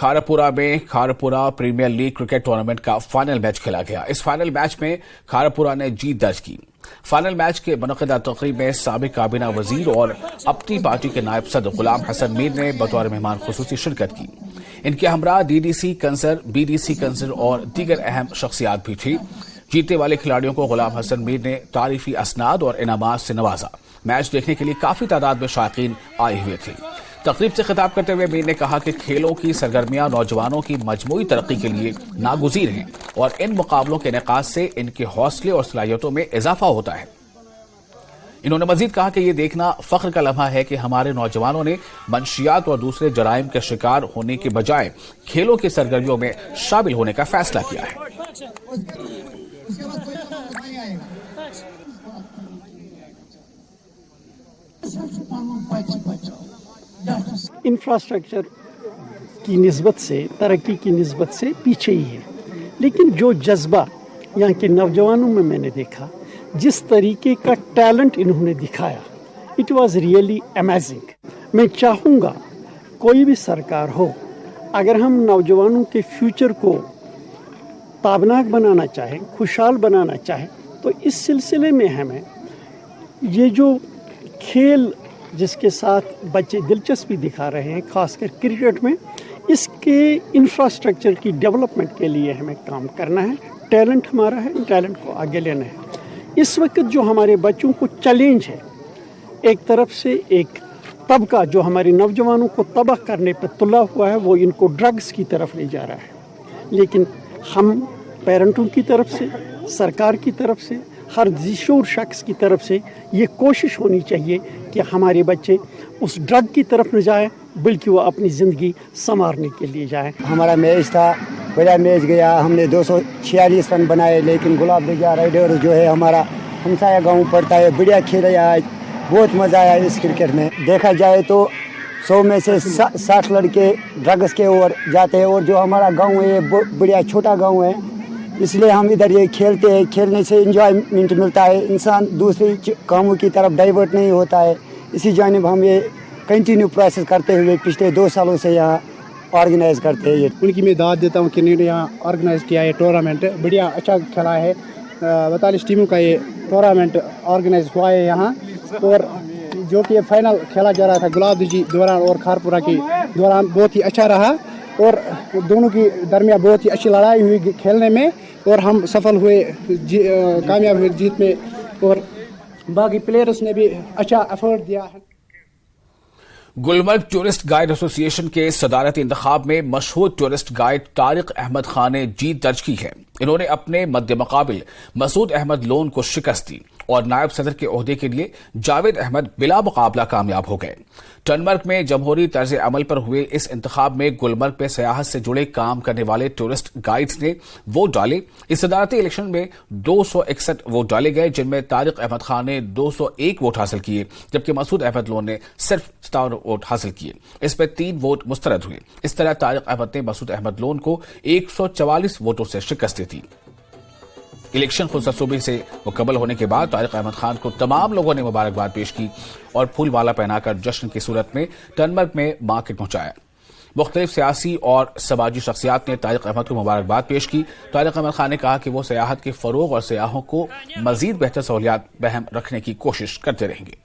खारपुरा में खारपुरा premiere league cricket tournament का final match खेला गया। इस फाइनल मैच में खारपुरा ने जीत दर्ज की। फाइनल मैच के मुनक़िदा तक़रीब में साबिक़ काबीना वजीर और अपनी पार्टी के नायब सदर गुलाम हसन मीर ने बतौर मेहमान खुसूसी शिरकत की। इनके हमरा डीडीसी कंसर, बीडीसी कंसर और दीगर अहम शख्सियात भी थी। जीतने वाले खिलाड़ियों को गुलाम हसन मीर ने तारीफी असनाद और इनामात से नवाजा। मैच देखने के लिए काफी तादाद में शायकीन आए हुए थे। तकरीब से खिताब करते हुए मीर ने कहा कि खेलों की सरगर्मियां नौजवानों की मजमूई तरक्की के लिए नागुज़ीर हैं और इन मुकाबलों के इनेकाद से इनके हौसले और सलाहियतों में इजाफा होता है। इन्होंने मजीद कहा कि यह देखना फख्र का लम्हा है कि हमारे नौजवानों ने मंशियात और दूसरे जराइम के शिकार होने के बजाय खेलों की सरगर्मियों में शामिल होने का फैसला किया है। इंफ्रास्ट्रक्चर की निस्बत से, तरक्की की निस्बत से पीछे ही है, लेकिन जो जज्बा यहाँ के नौजवानों में मैंने देखा, जिस तरीके का टैलेंट इन्होंने दिखाया, इट वाज रियली अमेजिंग। मैं चाहूँगा कोई भी सरकार हो, अगर हम नौजवानों के फ्यूचर को ताबनाक बनाना चाहें, खुशहाल बनाना चाहें, तो इस सिलसिले में हमें ये जो खेल जिसके साथ बच्चे दिलचस्पी दिखा रहे हैं, खासकर क्रिकेट में, इसके इंफ्रास्ट्रक्चर की डेवलपमेंट के लिए हमें काम करना है। टैलेंट हमारा है, टैलेंट को आगे लेना है। इस वक्त जो हमारे बच्चों को चैलेंज है, एक तरफ से एक तबका जो हमारे नौजवानों को तबाह करने पर तुला हुआ है, वो इनको ड्रग्स की तरफ ले जा रहा है। लेकिन हम पेरेंटों की तरफ से, सरकार की तरफ से, हर जिशोर शख्स की तरफ से ये कोशिश होनी चाहिए कि हमारे बच्चे उस ड्रग की तरफ न जाए, बल्कि वो अपनी ज़िंदगी संवारने के लिए जाए। हमारा मैच था, बड़ा मैच गया, हमने 246 रन बनाए, लेकिन गुलाब बेजा राइडर जो है हमारा हमसाया गांव पड़ता है, बढ़िया खेला आज, बहुत मज़ा आया इस क्रिकेट में। देखा जाए तो 100 में से 60 लड़के ड्रग्स के ओर जाते हैं, और जो हमारा गाँव है बढ़िया छोटा गाँव है, इसलिए हम इधर ये खेलते हैं। खेलने से एंजॉयमेंट मिलता है, इंसान दूसरे कामों की तरफ डाइवर्ट नहीं होता है। इसी जानिब हम ये कंटिन्यू प्रोसेस करते हुए पिछले 2 सालों से यहाँ ऑर्गेनाइज करते हैं। ये उनकी मैं दाद देता हूँ कि इन्होंने यहाँ ऑर्गेनाइज किया है टूर्नामेंट, बढ़िया अच्छा खेला है। 42 टीमों का ये टूर्नामेंट ऑर्गेनाइज हुआ है यहाँ, और जो कि ये फाइनल खेला जा रहा था गुलाब जी दौरान और खारपुरा के दौरान बहुत ही अच्छा रहा, और दोनों की दरमियान बहुत ही अच्छी लड़ाई हुई खेलने में, और हम सफल हुए, कामयाब हुए जीत में, और बाकी प्लेयर्स ने भी अच्छा एफर्ट दिया है। गुलमर्ग टूरिस्ट गाइड एसोसिएशन के सदारती इंतखाब में मशहूर टूरिस्ट गाइड तारिक अहमद खान ने जीत दर्ज की है। इन्होंने अपने मद्दे मुकाबिल मसूद अहमद लोन को शिकस्त दी और नायब सदर के ओहदे के लिए जावेद अहमद बिला मुकाबला कामयाब हो गए। टनमर्ग में जमहूरी तर्ज अमल पर हुए इस इंतखाब में गुलमर्ग में सियाहत से जुड़े काम करने वाले टूरिस्ट गाइड्स ने वोट डाले। इस सदारती इलेक्शन में 261 वोट डाले गए, जिनमें तारिक अहमद खान ने 201 वोट हासिल किए, जबकि मसूद अहमद लोन ने सिर्फ 57 वोट हासिल किए। इसमें 3 वोट मुस्तरद हुए। इस तरह तारिक अहमद ने मसूद अहमद लोन को 144 वोटों से शिकस्त दी। इलेक्शन खुदसूबी से मुकम्मल होने के बाद तारिक अहमद खान को तमाम लोगों ने मुबारकबाद पेश की और फूलमाला पहनाकर जश्न की सूरत में टनमर्ग में मार्केट पहुंचाया। मुख्तलिफ सियासी और समाजी शख्सियात ने तारिक अहमद को मुबारकबाद पेश की। तारिक अहमद खान ने कहा कि वो सियाहत के फरोग और सियाहों को मजीद बेहतर सहूलियात बहम रखने की कोशिश करते रहेंगे।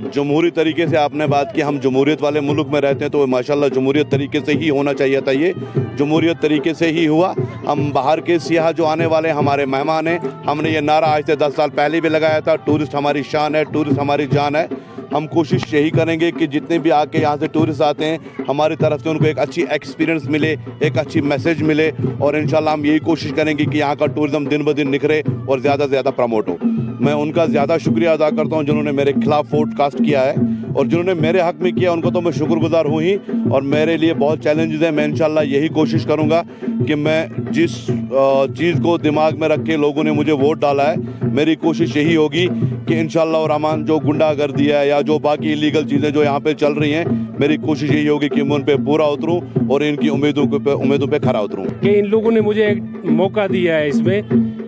जमहूरी तरीके से आपने बात की, हम जमहूरियत वाले मुल्क में रहते हैं, तो माशाल्लाह जमहूरियत तरीके से ही होना चाहिए था। ये जमहूरियत तरीके से ही हुआ। हम बाहर के सियाह जो आने वाले हमारे मेहमान हैं, हमने ये नारा आज से 10 साल पहले भी लगाया था, टूरिस्ट हमारी शान है, टूरिस्ट हमारी जान है। हम कोशिश यही करेंगे कि जितने भी आके यहाँ से टूरिस्ट आते हैं, हमारी तरफ से उनको एक अच्छी एक्सपीरियंस मिले, एक अच्छी मैसेज मिले, और इंशाल्लाह हम यही कोशिश करेंगे कि यहाँ का टूरिज्म दिन ब दिन निखरे और ज़्यादा से ज़्यादा प्रमोट हो। मैं उनका ज़्यादा शुक्रिया अदा करता हूँ जिन्होंने मेरे खिलाफ वोट कास्ट किया है, और जिन्होंने मेरे हक़ में किया उनको तो मैं शुक्रगुजार हूँ ही। और मेरे लिए बहुत चैलेंजेस हैं। मैं इंशाल्लाह यही कोशिश करूँगा कि मैं जिस चीज़ को दिमाग में रख के लोगों ने मुझे वोट डाला है, मेरी कोशिश यही होगी कि इंशाल्लाह और रहमान जो गुंडागर्दी है या जो बाकी इलीगल चीज़ें जो यहाँ पे चल रही हैं, मेरी कोशिश यही होगी कि मैं उन पर पूरा उतरूँ और इनकी उम्मीदों पे खरा उतरूँ। कि इन लोगों ने मुझे एक मौका दिया है इसमें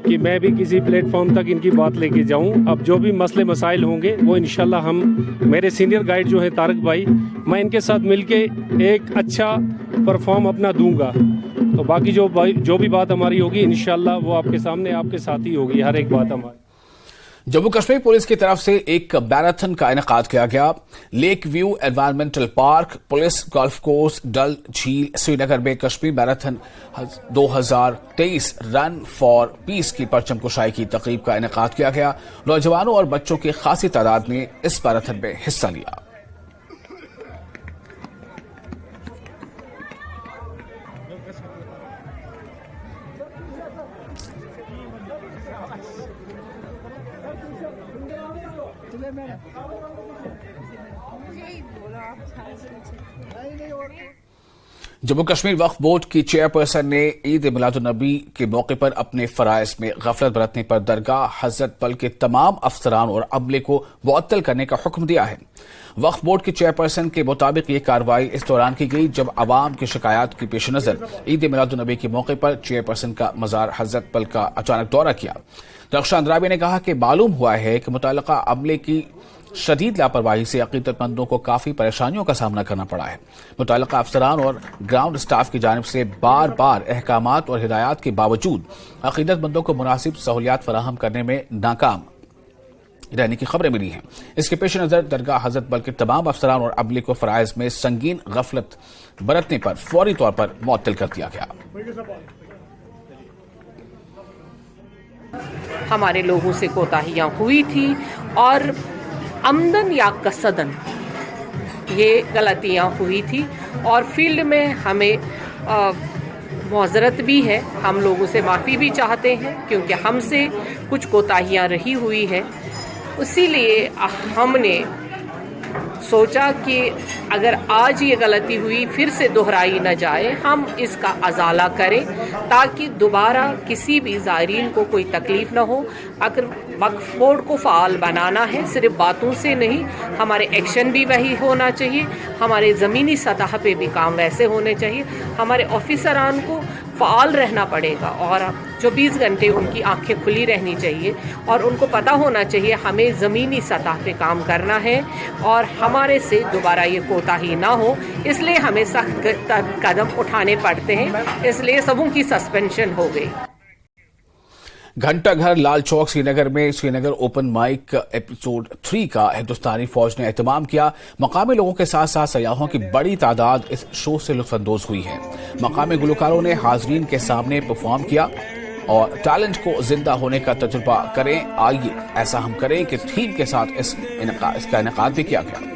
कि मैं भी किसी प्लेटफॉर्म तक इनकी बात लेके जाऊं। अब जो भी मसले मसाइल होंगे वो इंशाल्लाह हम, मेरे सीनियर गाइड जो है तारक भाई, मैं इनके साथ मिलके एक अच्छा परफॉर्म अपना दूंगा। तो बाकी जो भी बात हमारी होगी इंशाल्लाह वो आपके सामने आपके साथ ही होगी, हर एक बात हमारी। जम्मू कश्मीर पुलिस की तरफ से एक मैराथन का इनेकाद किया गया। Lake view environmental park, police golf course, Dal झील, श्रीनगर में Kashmir marathon 2023 run for peace की परचम कुशाई की तकरीब का इनेकाद किया गया। नौजवानों और बच्चों की खासी तादाद ने इस मैराथन में हिस्सा लिया। जम्मू कश्मीर वक्फ बोर्ड की चेयरपर्सन ने ईद मिलादुन्नबी के मौके पर अपने फराइज में गफलत बरतने पर दरगाह हजरत बल के तमाम अफसरान और अमले को मुअत्तल करने का हुक्म दिया है। वक्फ बोर्ड के चेयरपर्सन के मुताबिक ये कार्रवाई इस दौरान की गई जब आवाम की शिकायत के पेश नजर ईद मिलादुन्नबी के मौके पर चेयरपर्सन का मजार हजरत बल का अचानक दौरा किया। रक्षा अंद्राबी ने कहा कि मालूम हुआ है कि मुतल्लिका अमले की शदीद लापरवाही से अकीदतमंदों को काफी परेशानियों का सामना करना पड़ा है। मुतल्लिका अफसरान और ग्राउंड स्टाफ की जानिब से बार बार अहकामात और हिदायत के बावजूद अकीदतमंदों को मुनासिब सहूलियात फराहम करने में नाकाम रहने की खबरें मिली हैं। इसके पेश नजर दरगाह हजरत बल के तमाम अफसरान और अमले को फराइज में संगीन गफलत बरतने पर फौरी तौर पर मुअत्तल कर दिया गया। हमारे लोगों से कोताहियां हुई थी और अमदन या कसदन ये गलतियां हुई थी और फील्ड में हमें मौजरत भी है। हम लोगों से माफ़ी भी चाहते हैं क्योंकि हमसे कुछ कोताहियां रही हुई है। इसीलिए हमने सोचा कि अगर आज ये गलती हुई फिर से दोहराई न जाए, हम इसका अजाला करें ताकि दोबारा किसी भी ज़ायरीन को कोई तकलीफ़ न हो। अगर वक्फ बोर्ड को फ़ाल बनाना है सिर्फ बातों से नहीं, हमारे एक्शन भी वही होना चाहिए, हमारे ज़मीनी सतह पे भी काम वैसे होने चाहिए। हमारे ऑफिसरान को फ़ाल रहना पड़ेगा और 24 घंटे उनकी आंखें खुली रहनी चाहिए और उनको पता होना चाहिए हमें ज़मीनी सतह पे काम करना है और हमारे से दोबारा ये कोताही ना हो। इसलिए हमें सख्त कदम उठाने पड़ते हैं, इसलिए सबों की सस्पेंशन हो गई। घंटा घर लाल चौक श्रीनगर में श्रीनगर ओपन माइक एपिसोड 3 का हिंदुस्तानी फौज ने एहतमाम किया। मकामी लोगों के साथ साथ सयाहों की बड़ी तादाद इस शो से लुत्फानंदोज हुई है। मकामी गुलकारों ने हाजरीन के सामने परफॉर्म किया और टैलेंट को जिंदा होने का तजुर्बा करें, आइए ऐसा हम करें कि थीम के साथ इसका इनेकाद भी किया गया।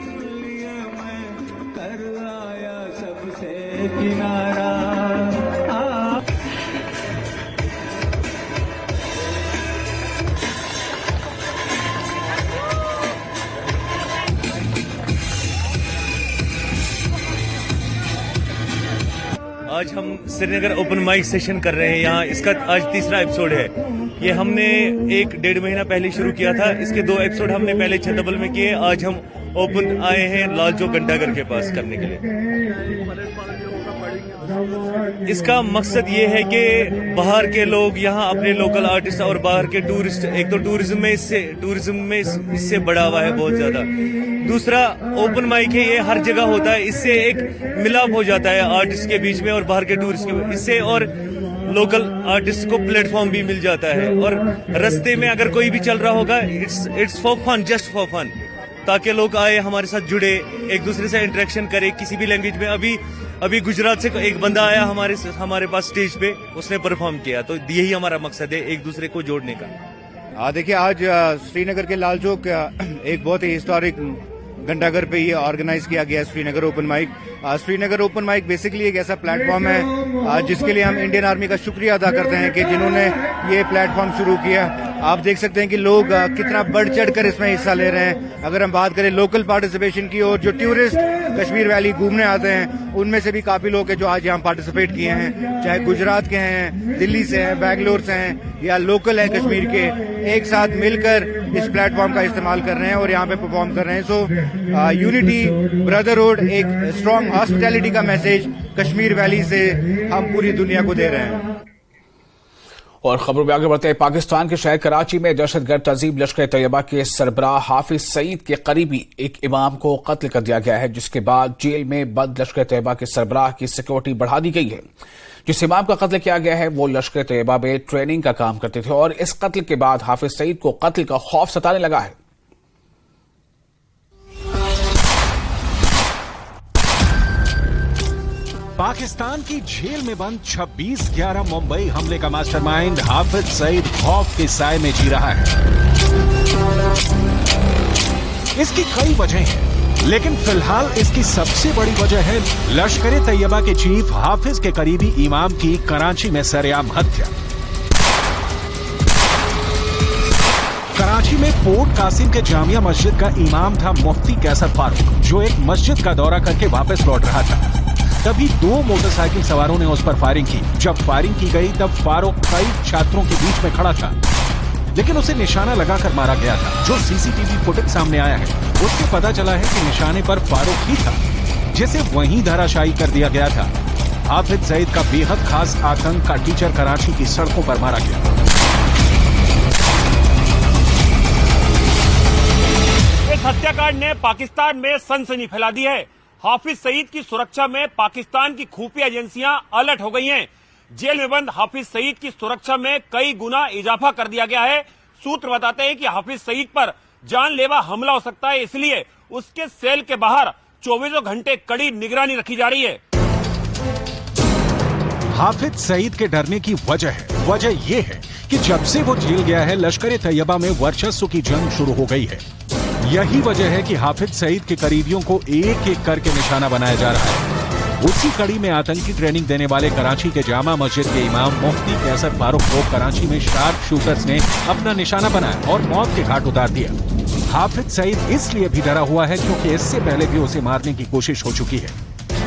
आज हम श्रीनगर ओपन माइक सेशन कर रहे हैं यहाँ। इसका आज तीसरा एपिसोड है। ये हमने 1-1.5 महीना पहले शुरू किया था। इसके 2 एपिसोड हमने पहले छतबल में किए। आज हम ओपन आए हैं लाल चौक घंटाघर के पास करने के लिए। इसका मकसद ये है कि बाहर के लोग यहाँ अपने लोकल आर्टिस्ट और बाहर के टूरिस्ट, एक तो टूरिज्म में इससे बढ़ा हुआ है बहुत ज्यादा। दूसरा ओपन माइक है, ये हर जगह होता है। इससे एक मिलाप हो जाता है आर्टिस्ट के बीच में और बाहर के टूरिस्ट के इससे, और लोकल आर्टिस्ट को प्लेटफॉर्म भी मिल जाता है। और रास्ते में अगर कोई भी चल रहा होगा, it's for fun, just for fun, ताकि लोग आए हमारे साथ जुड़े, एक दूसरे से इंटरेक्शन करे किसी भी लैंग्वेज में। अभी गुजरात से एक बंदा आया हमारे पास स्टेज पे, उसने परफॉर्म किया। तो यही हमारा मकसद है, एक दूसरे को जोड़ने का। देखिए, आज श्रीनगर के लाल चौक एक बहुत ही हिस्टोरिक घंटाघर पे ये ऑर्गेनाइज किया गया Srinagar open mic. Srinagar open mic basically एक ऐसा प्लेटफॉर्म है जिसके लिए हम इंडियन आर्मी का शुक्रिया अदा करते हैं कि जिन्होंने ये प्लेटफॉर्म शुरू किया। आप देख सकते हैं कि लोग कितना बढ़ चढ़कर इसमें हिस्सा ले रहे हैं। अगर हम बात करें लोकल पार्टिसिपेशन की, और जो टूरिस्ट कश्मीर वैली घूमने आते हैं उनमें से भी काफी लोग हैं जो आज यहाँ पार्टिसिपेट किए हैं, चाहे गुजरात के हैं, दिल्ली से हैं, बैंगलोर से हैं या लोकल है कश्मीर के, एक साथ मिलकर इस प्लेटफॉर्म का इस्तेमाल कर रहे हैं और यहाँ पे परफॉर्म कर रहे हैं। सो यूनिटी, ब्रदरहुड, एक स्ट्रॉन्ग हॉस्पिटैलिटी का मैसेज कश्मीर वैली से हम पूरी दुनिया को दे रहे हैं। और खबरों में आगे बढ़ते हैं। पाकिस्तान के शहर कराची में दहशतगर्द तंजीम लश्कर तैयबा के सरबराह हाफिज सईद के करीबी एक इमाम को कत्ल कर दिया गया है, जिसके बाद जेल में बंद लश्कर तैयबा के सरबराह की सिक्योरिटी बढ़ा दी गई है। जिस इमाम का कत्ल किया गया है वो लश्कर तैयबा में ट्रेनिंग का काम करते थे और इस कत्ल के बाद हाफिज सईद को कत्ल का खौफ सताने लगा है। पाकिस्तान की जेल में बंद 26/11 मुंबई हमले का मास्टरमाइंड हाफिज सईद खौफ के साए में जी रहा है। इसकी कई वजह हैं, लेकिन फिलहाल इसकी सबसे बड़ी वजह है लश्कर तैयबा के चीफ हाफिज के करीबी इमाम की कराची में सरेआम हत्या। कराची में पोर्ट कासिम के जामिया मस्जिद का इमाम था मुफ्ती कैसर फारूक, जो एक मस्जिद का दौरा करके वापस लौट रहा था। तभी 2 मोटरसाइकिल सवारों ने उस पर फायरिंग की। जब फायरिंग की गई तब फारूक कई छात्रों के बीच में खड़ा था, लेकिन उसे निशाना लगाकर मारा गया था। जो सीसीटीवी फुटेज सामने आया है उससे पता चला है कि निशाने पर फारूक ही था, जिसे वहीं धराशायी कर दिया गया था। हाफिज सईद का बेहद खास आतंक का टीचर कराची की सड़कों पर मारा गया। इस हत्याकांड ने पाकिस्तान में सनसनी फैला दी है। हाफिज सईद की सुरक्षा में पाकिस्तान की खुफिया एजेंसियां अलर्ट हो गई हैं। जेल में बंद हाफिज सईद की सुरक्षा में कई गुना इजाफा कर दिया गया है। सूत्र बताते हैं कि हाफिज सईद पर जानलेवा हमला हो सकता है, इसलिए उसके सेल के बाहर 24 घंटे कड़ी निगरानी रखी जा रही है। हाफिज सईद के डरने की वजह यह है कि जब से वो जेल गया है लश्कर तैयबा में वर्चस्व की जंग शुरू हो गई है। यही वजह है कि हाफिज सईद के करीबियों को एक एक करके निशाना बनाया जा रहा है। उसी कड़ी में आतंकी ट्रेनिंग देने वाले कराची के जामा मस्जिद के इमाम मुफ्ती कैसर फारूक को कराची में शार्प शूटर्स ने अपना निशाना बनाया और मौत के घाट उतार दिया। हाफिज सईद इसलिए भी डरा हुआ है क्योंकि इससे पहले भी उसे मारने की कोशिश हो चुकी है,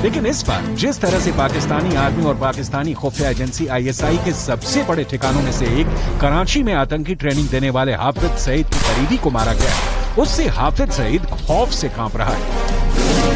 लेकिन इस बार जिस तरह से पाकिस्तानी आर्मी और पाकिस्तानी खुफिया एजेंसी ISI के सबसे बड़े ठिकानों में से एक कराची में आतंकी ट्रेनिंग देने वाले हाफिज सईद के करीबी को मारा गया, उससे हाफिज सईद खौफ से कांप रहा है।